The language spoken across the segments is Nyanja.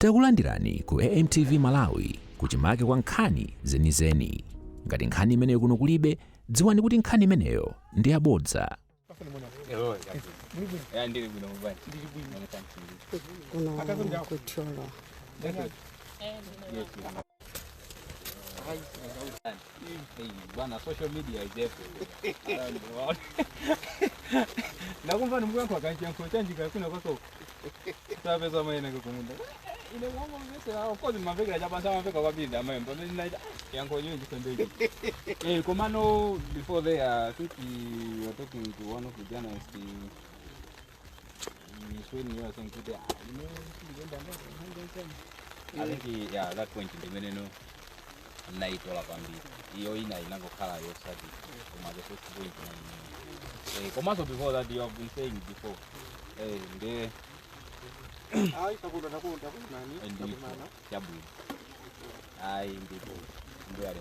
Takulandirani ku AMTV Malawi kuchimake kwa nkhani zenizeni. Ngati nkhani imeneyo kuno kulibe, dziwani kuti nkhani imeneyo ndi yabodza. Bwana, social media is everywhere. Nakumva nimukwangu akanjanko chanjika kuna kwako. Tabeza mayena kukumunda. Ile wangu mese of course maveka japasa maveka kwa bidda mambo nina yanko nyingi sembeki. Komano before they I think we were talking to one of the journalists when you were saying today I think that point ndimeneno naitola kwambiri iyo inangokhala yosati koma the first point komanso before that you have been saying before nde sakunda nani ndikuona yabwino ndipo ndiyale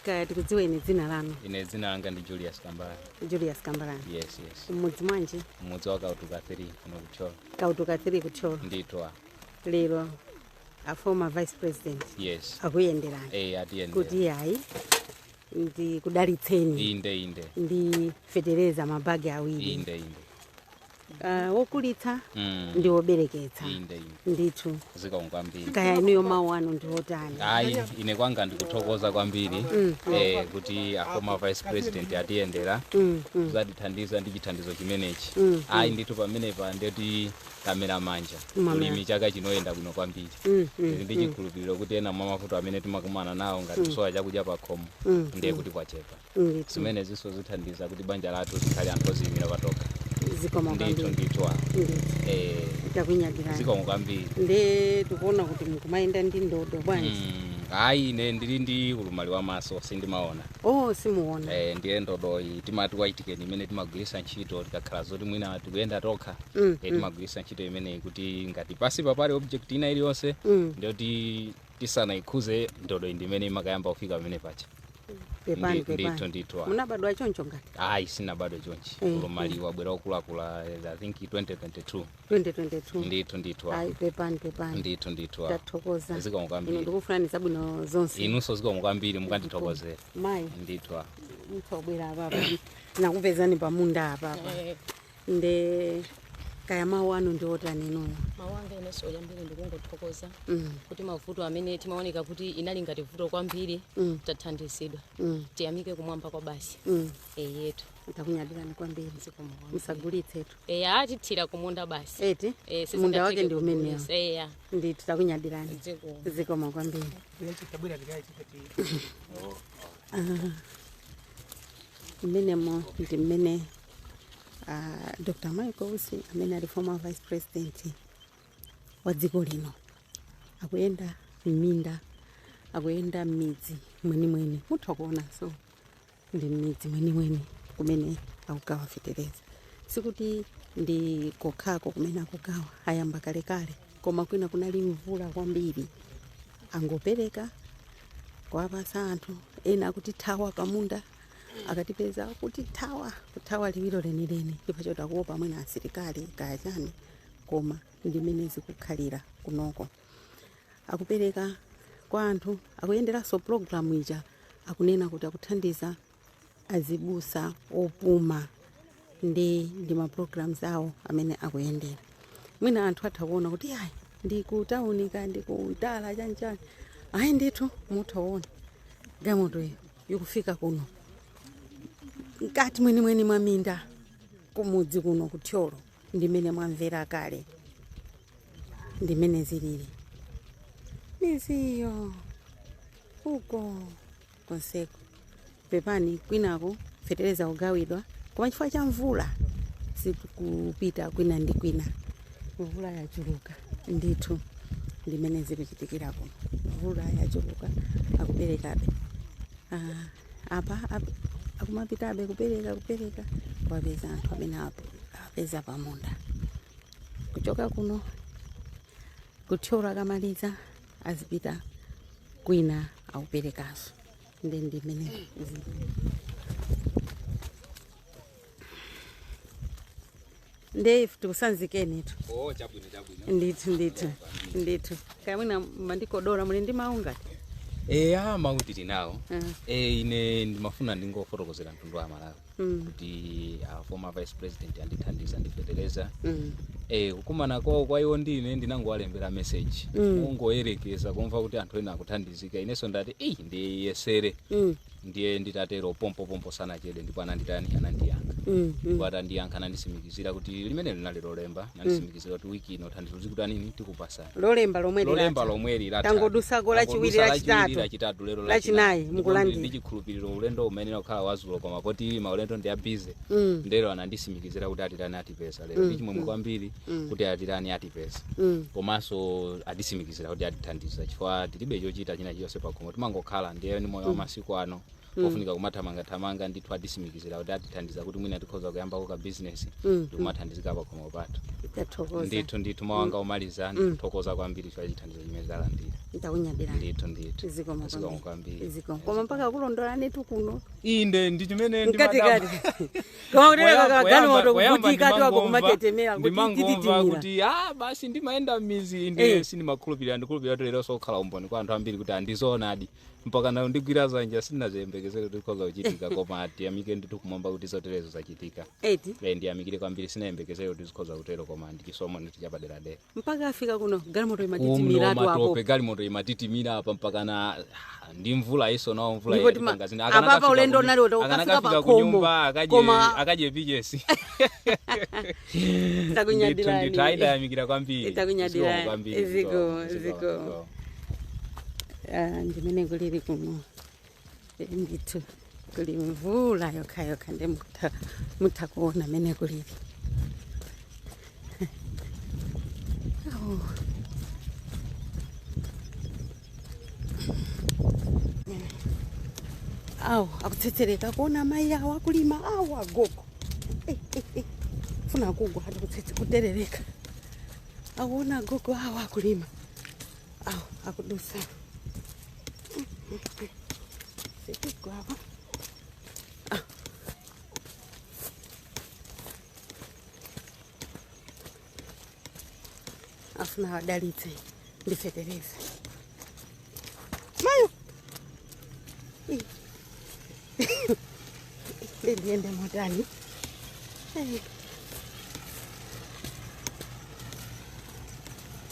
kati kudziweni dzina lanu? Ine dzina langa ndi Julius Kambala. Julius Kambala. Yes. Mudzi mwanji? Mudzi wa Kautuka 3 kuno kucholo. Kautuka 3 kucholo. Nditwa. Lero a former vice president. Yes. Akuyenderani. Atiyendera. Kuti yayi ndi kudalitseni. Inde. Ndi fetereza mabagi awiri. Inde. Wokulitsa ndi wobereketsa. Inde. Ndithu. Zikomo kwambiri. Kaya inuyo mawu anu ndi otani? Ine kwanga ndikuthokoza kwambiri kuti a former vice president atiyendera kuzatithandiza ndi chithandizo chimenechi. Ndithu pamenepa ndeti kamera manja ulimi chaka chinoyenda kuno kwambiri. Ndi chikhulupiriro kuti ena mwa mavuto amene timakumana nawo ngati kusowa chakudya pa khomo ndiye kuti kwachepa. Zimene ziso zithandiza kuti banja lathu likhale anthu oziyimira patokha. Zikomo kwambiri. Nditwa. Takunyadirani. Zikomo kwambiri. Nde tikuona kuti mukumayenda ndi ndodo bwanji. Ine ndili ndi ulumali wa maso sindimaona. Simuona. Ndiye ndodo timati waitikeni imene timagwirisa ntchito tikakhala zoti mwina tikuyenda tokha. Timagwirisa ntchito imene kuti ngati pasi papali object ina iliyonse ndiyoti tisana ikhuze ndodo imene imakayamba kufika pamene pacha. Pepani. Nditwa. Munabadwa choncho ngati? Sinabadwa chonchi. Ulumali wabwera okulakula I think 2022. 2022. Nditwa. Pepani. Nditwa. Tathokoza. Zikomo kwambiri. Ino ndikufuna zabwino zonse. Inunso zikomo kwambiri mukandithokozera. Mayi. Nditwa. Mthobwera apapa. Nakupezani pamunda apapa. Nde kaya mawu anu ndi otani inuyo? Mawu anga ineso yambiri ndikungothokoza kuti mavuto amene timaoneka kuti inali ngati vuto kwambiri tathandizidwa. Tiyamike kumwamba kwa basi. Yetu. Takunyadirani kwambiri. Musagulitsetu. Atithira kumunda basi. Eti? Munda wake ndi umeneyo. Ndithu takunyadirani. Zikomo kwambiri. Mmenemo ndi mmene Dr. Michael Usi amene ali former vice president wa dziko lino akuyenda m'minda, akuyenda m'midzi mwenimweni. Mutha kuona so ndi m'midzi mwenimweni kumene akugawa fetereza. Sikuti ndi kokhako kumene akugawa ayamba kalekale, koma kwina kunali mvula kwambiri angopereka kwapasa anthu ena akuti thawa pamunda akatipeza kuti kuthawa liwiro lenileni chifukwa choti akuopa mwina asilikali kaya chani, koma ndimene zikukhalira kunoko. Akupereka kwa anthu, akuyenderanso program ija akunena kuti akuthandiza azibusa opuma ndi ma programs awo amene akuyendera. Mwina anthu atha kuona kuti ndi ku town ka ndi ku dala chanchani. Ndithu mutha kuona gamoto yokufika kuno ngati mwenimweni mwaminda kumudzi kuno kutyolo ndimene mwamvera kale ndimene zilili miziyo uko konseko. Pepani kwinako fetereza kugawidwa koma chifukwa cha mvula sikupita kwina ndi kwina. Mvula yachuluka ndithu ndimene zikuchitikira kuno. Mvula yachuluka akuperekabe. Apa akumapitabe kupereka kwapeza anthu amene apeza pamunda. Kuchoka kuno kutyolo akamaliza azipita kwina akuperekaso. Ndimene Ndeifu tikusanzikeni tu. Oh, chabwino. Ndithu. Kaya mwina mandikodora muli ndi maunga. Mawu tinawo. Ine ndimafuna ndingofotokozera mtundu wa Malawi. Kuti former vice president andithandiza ndifetereza. Kukumana kwa iwo ndine ndinangowalembera message. Mungoyerekeza kumva kuti anthu ena akuthandizika. Ineso ndati ndiyesere. Ndiye nditatero pompo sana chede ndipo anandiyankha. Ndipo atandiyankha nandisimikizira kuti limene linalero lemba nandisimikizira kuti wiki ino thandizo zikuti anini tikupasana. Lolemba lomwe lilata. Tangodusako lachiwiri lachitatu lero lachinayi mukulandira. Ndichikhulupiriro ulendo umene ukhala wazulo koma poti maulendo ndi abize. Ndero anandisimikizira kuti atirani atipesa lero ndi chimwemwe kwambiri kuti atirani atipesa. Komanso adisimikizira kuti atithandiza chifukwa tilibe chochita china chiyonse pakhomo timangokhala ndiye ni moyo wa masiku ano. Ofunika kumathamanga ndithu adisimikizira kuti atithandiza kuti mwina tikhoza kuyambako ka business tikumathandizika pakhomo pathu. Ndithu mawanga omaliza ndithokoza kwambiri chifukwa chithandizo chimene ndalandira. Ndaunyadira. Ndithu. Zikomo kwambiri. Koma mpaka kulondolani tu kuno. Inde ndi chimene ndimadaba. Koma utereka kagani moto kubutika tu akumatetemera kuti ndimangomva kuti basi ndimayenda mizi inde sindimakhulupirira ndikhulupirira kuti lero sokhala umboni kwa anthu ambiri kuti andizoonadi. Mpaka na ndigwira zanja sinazembekezera kuti khoza kuchitika koma atiyamike ndithu kumwamba kuti zoterezo zachitika. Ndiyamikire kwambiri sinayembekezera kuti zikhoza kutero koma ndichisomo ndichapadera dera. Mpaka afika kuno galimoto imatitimira tu apo. Galimoto imatitimira apa mpaka na ndi mvula iso nawo mvula yatangazini. Apa ulendo nali ukafika pa kunyumba akaje pichesi. Takunyadirani. Nditaida yamikira kwambiri. Takunyadirani. Ziko. Ndimene kuliri kuno ndithu kuli mvula yokha ndi mutakuona mene kuliri. Akutsetsereka kuona mai awo akulima agogo. Funa kugwa kuterereka. Aona agogo akulima. Akudusa. Guava. Afuna wadalitse ndifetereze. Mayo. Ndiende modani.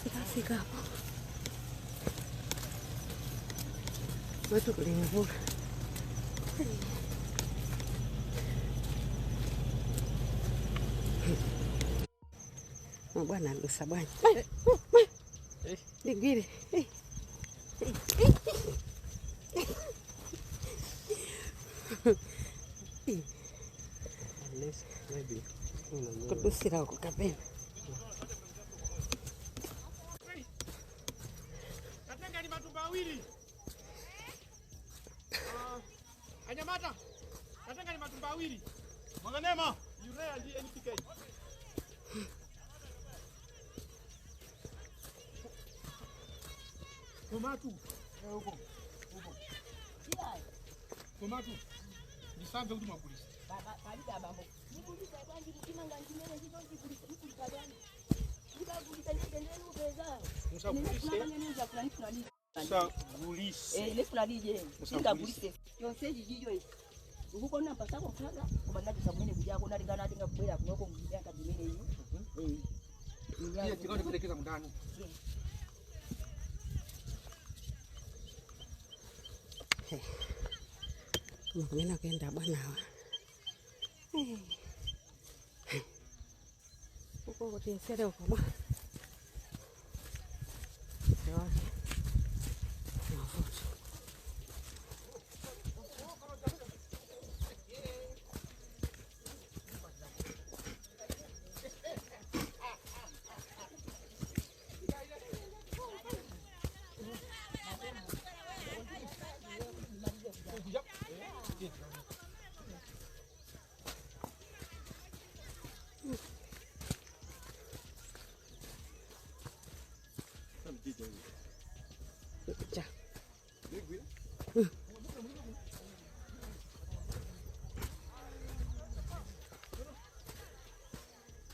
Ikafika hapo. Watu kulimvura. Bwana ndusa bwana. Ndigwire. Kudusira uko kapena. Natenga ni matumba mawili. Anyamata. Natenga ni matumba mawili. Mwanganema, urea ndi NPK. Tomatu. Huko. Tomatu. Nisanze kuti makulisa. Kalika bambo. Nikulisa kwangi kutimanga ndimene ndizonzi kulisa nikulipagani. Ndikagulisa ndendele upeza. Musagulise. Ile fulani je. Ndikagulise. Yonseji jijo iyi. Ukuko namba sako kaga kubandaje samwene kujako nalingana ndinga kubwera kunoko mjanga jimene iyi. Ndiye tikoni kulekeza mundani. Mwana kwenda bwana. Uko kuti sere uko bwana. Ja.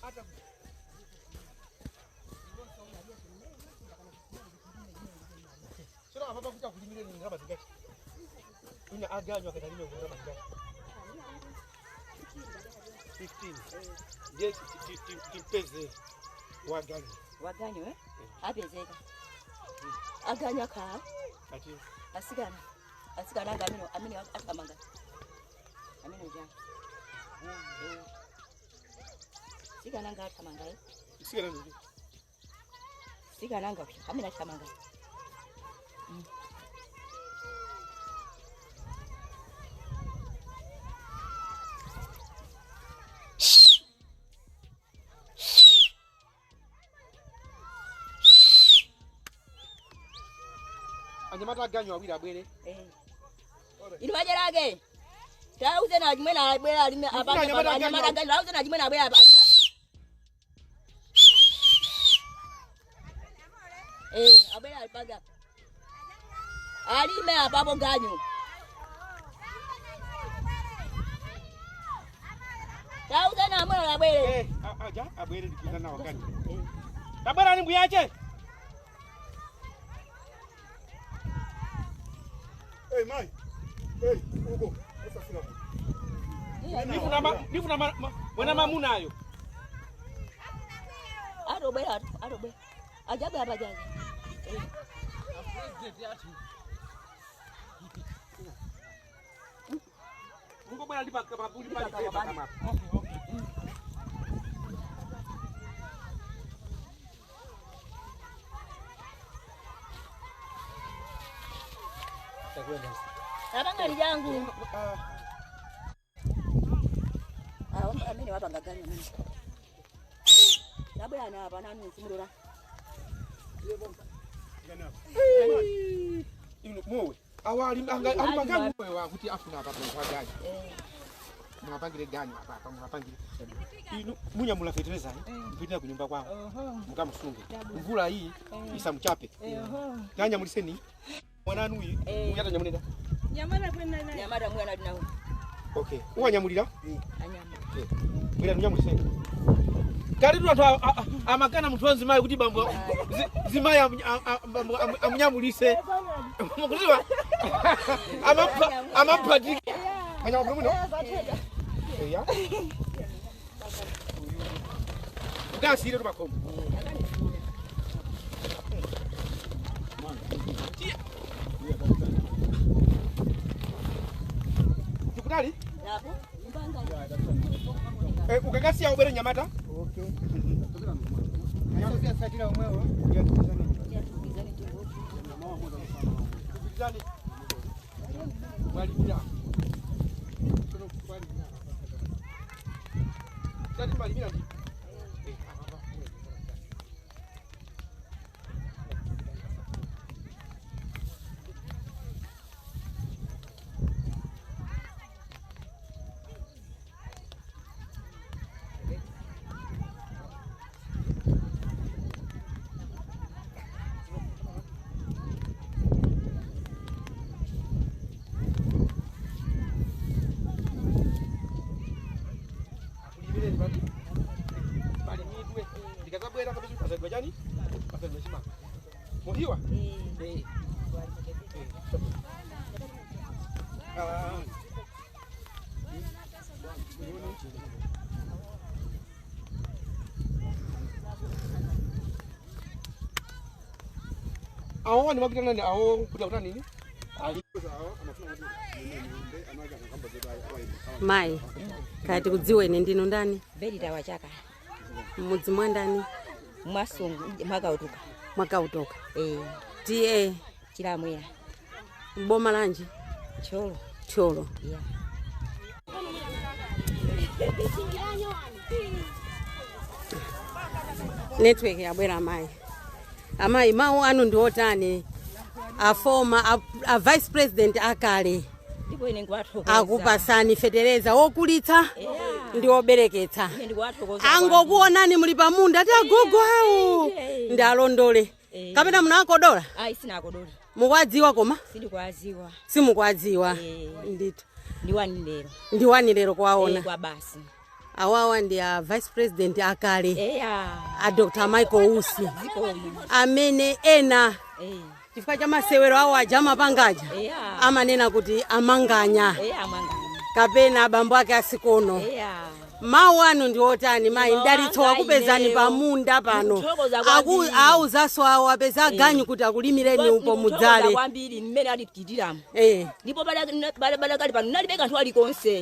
Ata aganywa katalime kunda mangani 15 ndiye timpeze waganywe apezeka aganya kha ati asikana amene akamanga amene ujana sikana ngatamanga sikana ngapi amene atamanga anyamata aganywa awiri abwere ili majerage tauze na jimena abwera alime abanga anyamata aganywa tauze na jimena abwera alime abwera alipanga alime abapo ganyo tauze na mwana abwere aja abwere dikina na wakati tabara ni mbuyache mai uko sasa sina nifuna mwana mamunayo arobe ajabe abajaje uko bwana lipa kabuli pale kama abanga lijangu amene wapanga ganyo nani labda ana hapa nani simulora ino mowe awali alimagani wewe wakuti afuna hapa kwa gani mwapangile gani hapa mwapangile ino munya mulafetereza mpita kunyumba kwao mkamfunge mvula hii isamchape tanya muliseni mwananu huyu yata nyamunida nyamara mwana dinawo okay uwa nyamulira anyama mwira nyamuliseni karibu watu amakana mtu wanzima kuti bambo zimaya amnyamulise mukutiwa amampati kanya wabulu muno ya gasi ile tubakomo tukutali hapo mbanga ukagasi ya ubere nyamata okay sasa satira umwewe Kijani. Mwali bila. Sono kwali bila. Jadi mwali bila ndi. Jani? Pasal mesima. Mohiwa? Awo ni makita nani? Awo kuta nini? Mai, kati kudziweni ndino ndani? beli tawachaka Mudzi mwa ndani? mwasungu Mwakautoka. Tiye chilamwera boma lanji cholo. yeah. Network yabwera amayi mawu anu ndi otani a former a vice president akale ndipo ine ngwathokoza akupasani fetereza wokulitsa ndi obereketsa ine ngwathokoza angokuonani muli pamunda ati agogo awu ndi alondole kapena munakodola sina akodola mukwadziwa koma sindikwaziwa simukwadziwa ndithu ndiwani lero kwaona kwa basi awawa ndi a vice president akale a Dr. Michael Usi amene ena chifukwa cha masewero awo aja amapangaja amanena kuti amanganya kapena abambo ake asikono mawu anu ndi otani mayi ndalitso wakupezani pamunda pano auzaso awo apeza aganyu kuti akulimireni upo mudzale kwambiri mmene alipitiramo ndipo bada kali pano nalibe kanthu alikonse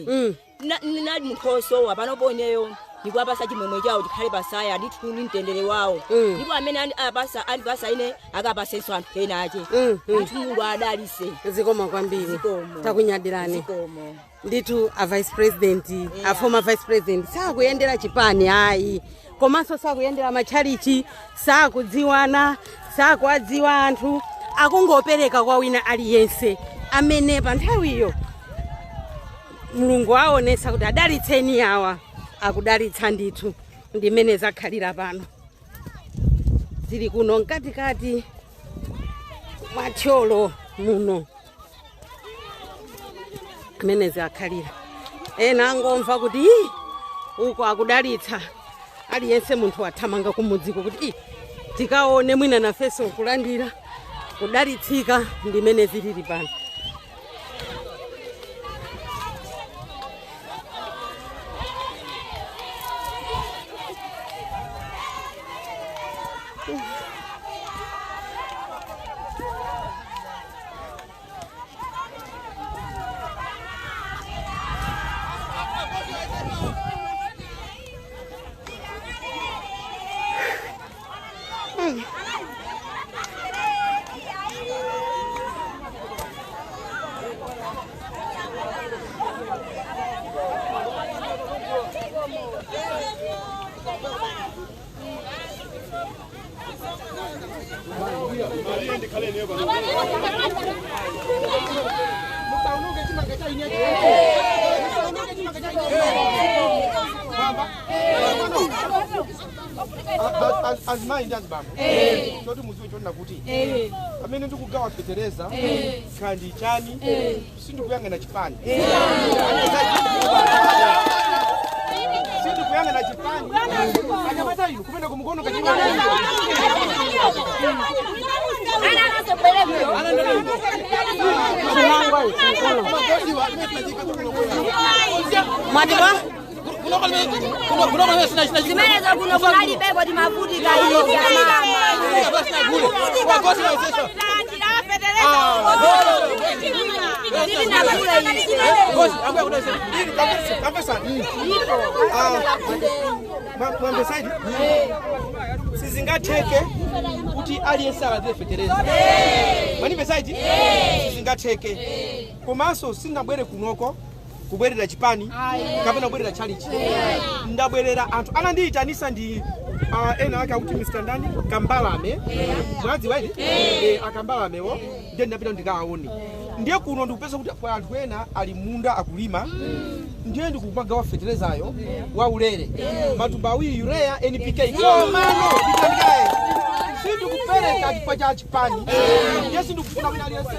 nali mukhoso apanopo ineyo ndikuapasa chimwemwe chawo chikhale pasaya ndithu mtendere wawo ndipo amene alipasa ine akapasenso anthu ena ache ndithu Mulungu adalise. Zikoma kwambiri takunyadirani ndithu a vice president a former vice president sakuyendera chipani ayi komanso sakuyendera machalichi sakudziwana sakuadziwa anthu akungopereka kwa wina aliyense amene pa nthawiyo Mulungu aonesa kuti adalitseni awa akudalitsa ndithu ndimene zakhalira pano zili kuno mkatikati mwa thyolo muno amene zakhalira ena angomva kuti uko akudalitsa aliyense munthu athamanga kumudziko kuti tikaone mwina nafeso kulandira kudalitsika ndimene zilili pano. Azimai ndi azibamba choti muziwe choti nakuti amene ndikugawa fetereza kandi chani sindikuyang'ana chipani sindikuyang'ana chipani anyamata inu kumene kumukono kachimani Zimeleza kuno kunali bego di mafuti kali ya sizingatheke kuti aliyense alandire fetereza manipe saiti sizingatheke komanso singabwere kunoko kubwerera chipani kapena kubwerera chalichi ndabwerera anthu anandiyitanisa ndi ena ake akuti Mr. Ndani Kambalame mwadziwa iti akambalamewo ndiye ndapita ndikaone ndiye kuno ndikupeza kuti kwa anthu ena ali munda akulima ndiye ndikupagawa feterezayo wa ulere matumba awiri urea NPK komano nditandikaye sindikupereka chifukwa cha chipani ndiye sindikufuna wina aliyense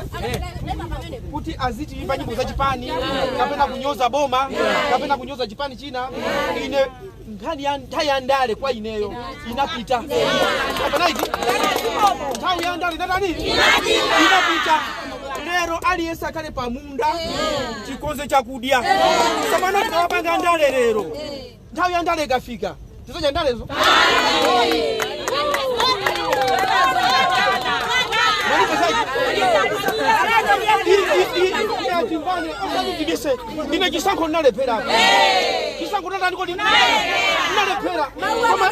kuti aziti imba nyimbo za chipani kapena kunyoza boma kapena kunyoza chipani china ine nkhani ya nthawi ya ndale kwa ineyo inapita kapena iti nthawi ya ndale ndatani inapita lero aliyense akhale pamunda chikonze chakudya samana tikawapanga ndale lero nthawi ya ndale ikafika tizocha ndalezo ine chisankho ndalephera chisankho ndandiko ndalephera koma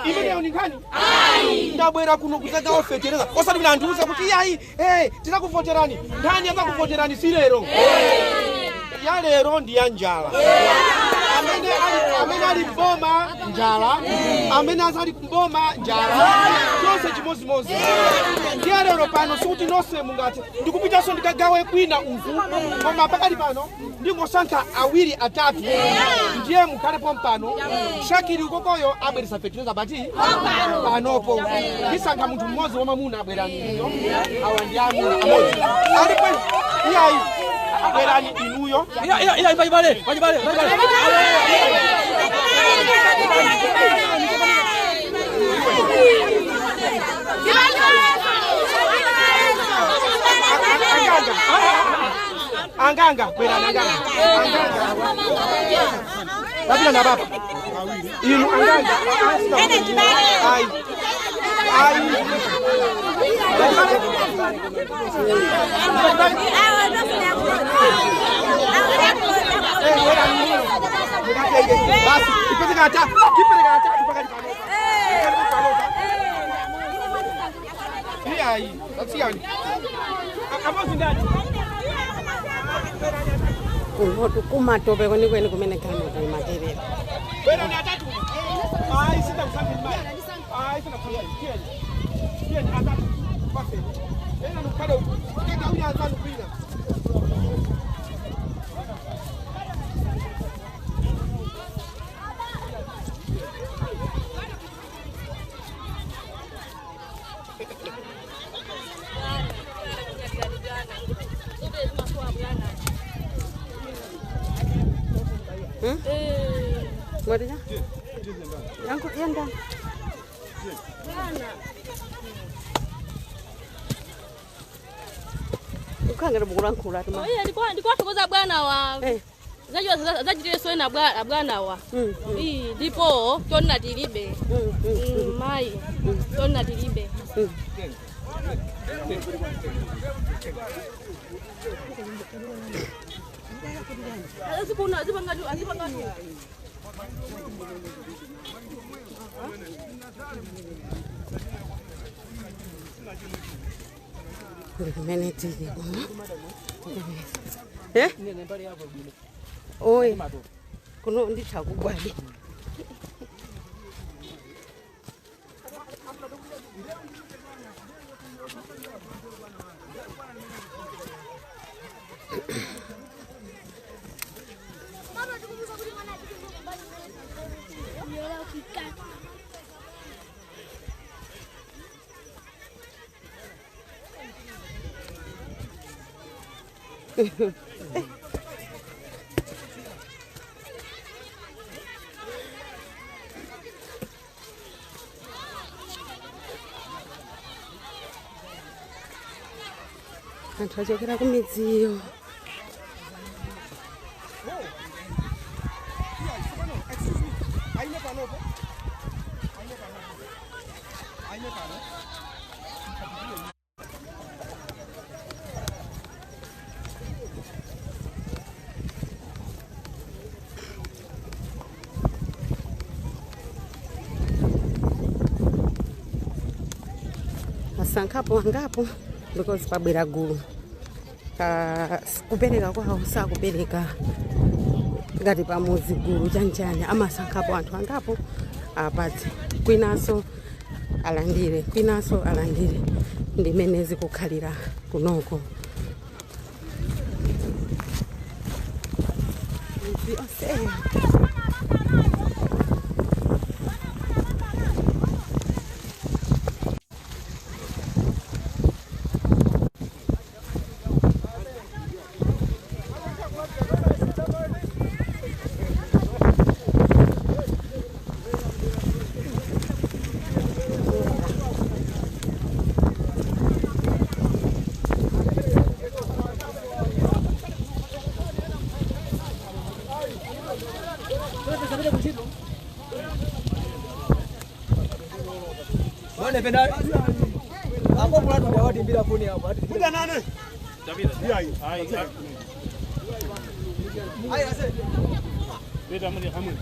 imeneyo ninkhani ndabwera kuno kutagawa fetereza osati bila anthuuza kuti yayi tinakuvoterani ndani akakuvoterani si lero ya lero ndi ya njala amene ali mboma njala amene azali mboma njala tonse chimozimozi ndiye lero pano sikuti nonse mungati ndikupitanso ndikagawe kwina uvu koma pakati pano ndingosankha awiri atatu ndiye mukhalepo mpano Shakiri ukokoyo abweresa fetereza pati panopo ndisankha munthu mmodzi wamamuna abweraniyo awa ndi amuna amodzi alipo iyayi abwerani inuyo iya pachibale Anganga, kwera anganga. Babila na baba. Inu anganga. Ai. Basi, ipete kata. Kipete kata mpaka dipano. Iya, siani. Amazi ndani. Unotu kumatope kweni kumene kama kumaterera. Kwera ni atatu. Ai, sita kusambi mbaya. Ai, sina kusambi. Kieni atatu. Basi. Ena nukada huko. Kika huya atatu kwina. Ngoja. Yangu yenda. Ukangera bukurankura tuma. Oye ndiko tokoza bwana wa. Zajua zajire so na bwana wa. Ndipo tonna tilibe. Mai. Tonna tilibe. Azipangatu. Kumene tili kuma. Oye. Kuno ndichakugwadi. Antachokera kumidziyo. Asankapo angapo because pabwera gulu kupereka kwawo sakupereka ngati pamuzi gulu chanchani amasankhapo anthu angapo apadze kwinaso alandire ndimene zikukhalira kunoko. Hapo mwana mjawadi bila foni hapo. Kuda nane. Davida. Ai. Ai ase. Beta mali hamu.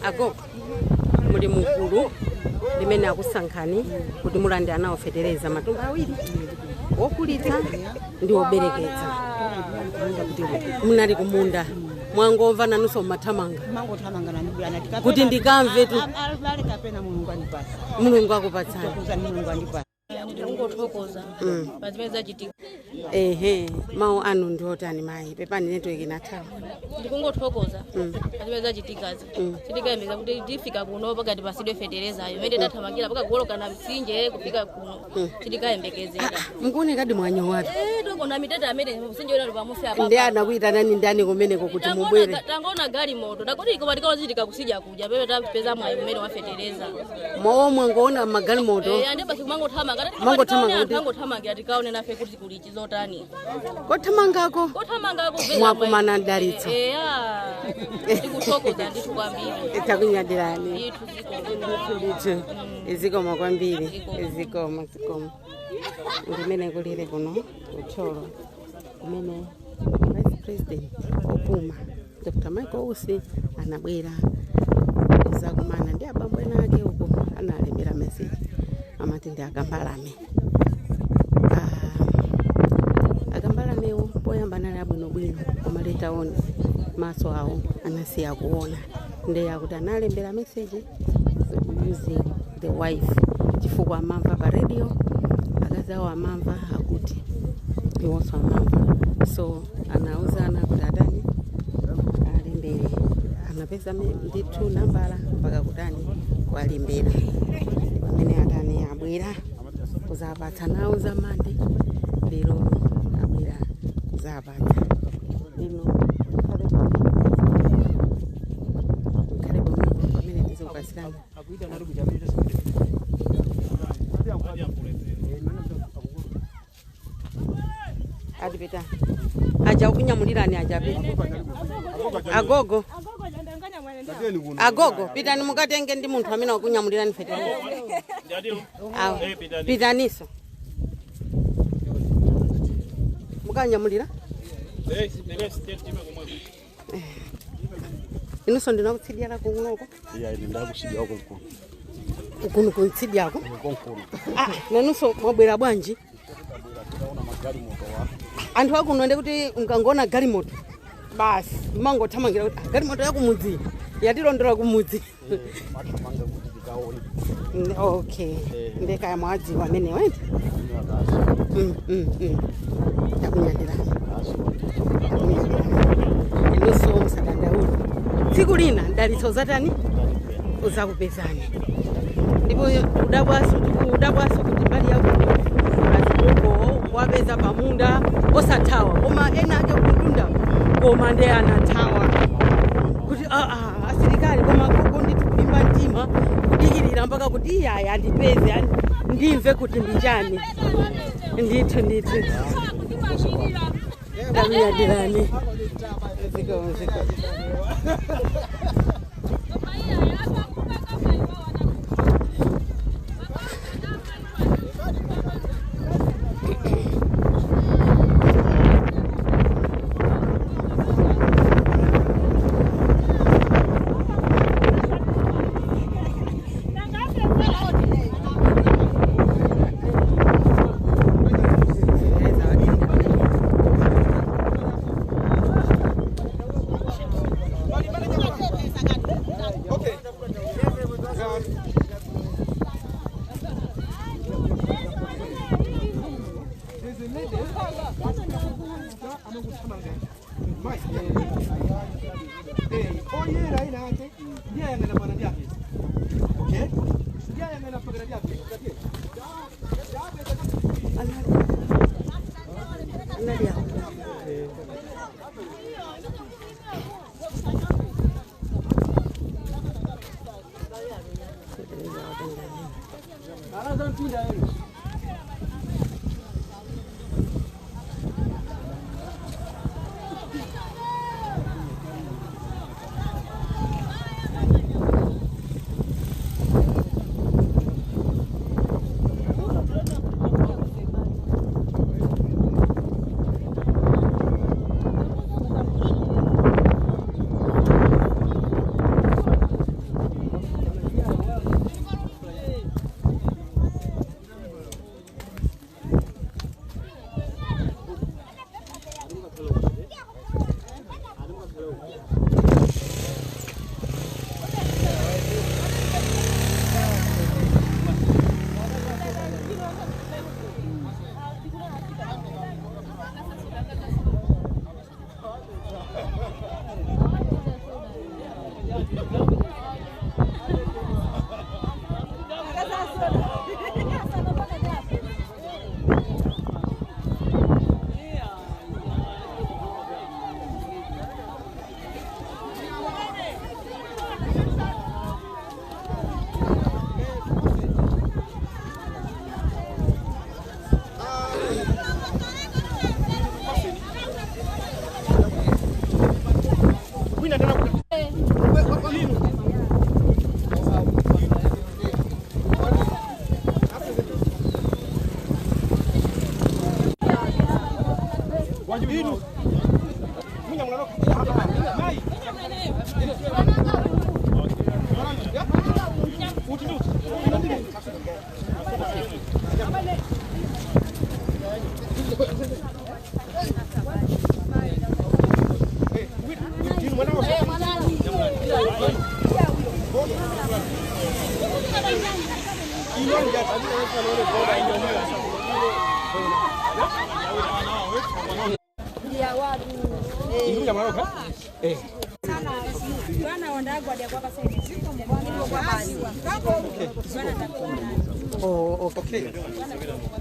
Ago muli mukulu limene akusankhani kuti mulande anawo fetereza matumba awiri wokulitsa ndi wobereketsa. Munali kumunda mwangomva nanunso mmathamanga kuti ndikamve tu Mulungu akupatsani. Ngothokoza. Pazimeza chiti mau anu ndiotani mai pepani network inathawa ndikungothokoza azimeza chitikazi chitikayembeza kuti tifika kuno pakati pasidwe feterezayo mende tathamangira pakagoloka na msinje kufika kuno chitikayembekezera mkuone kadi mwanyo watu tokona mitete amene msinje wena pamusi apa ndi anakuitana ni ndani kumeneko kuti mubwere tangoona gali moto ndakuti ikopatikao zichitika kusija kuja pepe tapeza mwayi kumene wafetereza mwaomwe ngoona magali moto ande basi mangothamanga mangothamangira tikaone nafe kuti kuli chizotani kothamangako mwakumana dalitso tikuthokoza ndithu kwambiri takunyadirani ndithu izikoma kwambiri izikoma ndimene kulire kuno kucholo kumene vice president opuma Dr. Michael Usi anabwera kuzakumana ndi abambo ake uko analembera message amati ndi akambalame akambalamewo poyamba nali abwinobwino koma leta on maso awo anasiya kuona ndi akuti analembera message using the wife chifukwa amamva pa radio akazawo amamva akuti iwonso amamva so anauzana kuti atani alembere anapeza ndithu nambala mpaka kutani walembera pamene atani abwera kuzapatsa nawo zamande lero abwera kuzapatsa lino kale bomwe pamene ndizokasirana adipeta aja kunyamulirani ajabe agogo pitani mukatenge ndi munthu amene akunyamulirani fetereza pitaniso mukanyamulira inonso ndinakutsidyala kunoko kuno kuntsidyako nanunso mwabwera bwanji anthu akunonde kuti mkangoona galimoto basi mangothamangira kuti galimoto yakumudzi yatilondola kumudzi okay ndekaya mwadziwa amene wena takunyadirani inonso musadandaula tsiku lina ndalitso zatani uzakupezani ndipo udabwaso kuti mbali yako azikuko wapeza pamunda osathawa koma ena ake kundunda koma ndi anathawa kuti asilikali koma koko ndikulimba mtima kudikirira mpaka kuti iyaya andipeze ndimve kuti ndichani ndithu ndakunyadirani Munya tena kuna. Wajibinu. Munya mwanano. Mai.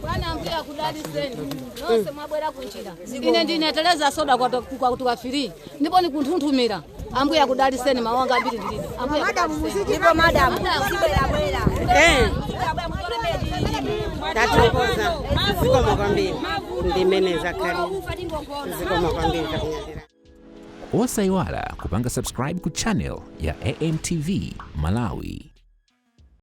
Bwana mpia kudali seni. Nose mwabwera kunchira. Ine ndineteleza soda kwa kutuka free. Ndipo ni kuntuntumira. Ambuya kudali seni mawanga abiri ndilini. Ambuya madam muziki kwa madam. Sibwera. Tatokoza. Zikoma kwambiri. Ndimene Zakari. Zikoma kwambiri kakunyadira. Osaiwala kupanga subscribe ku channel ya AMTV Malawi.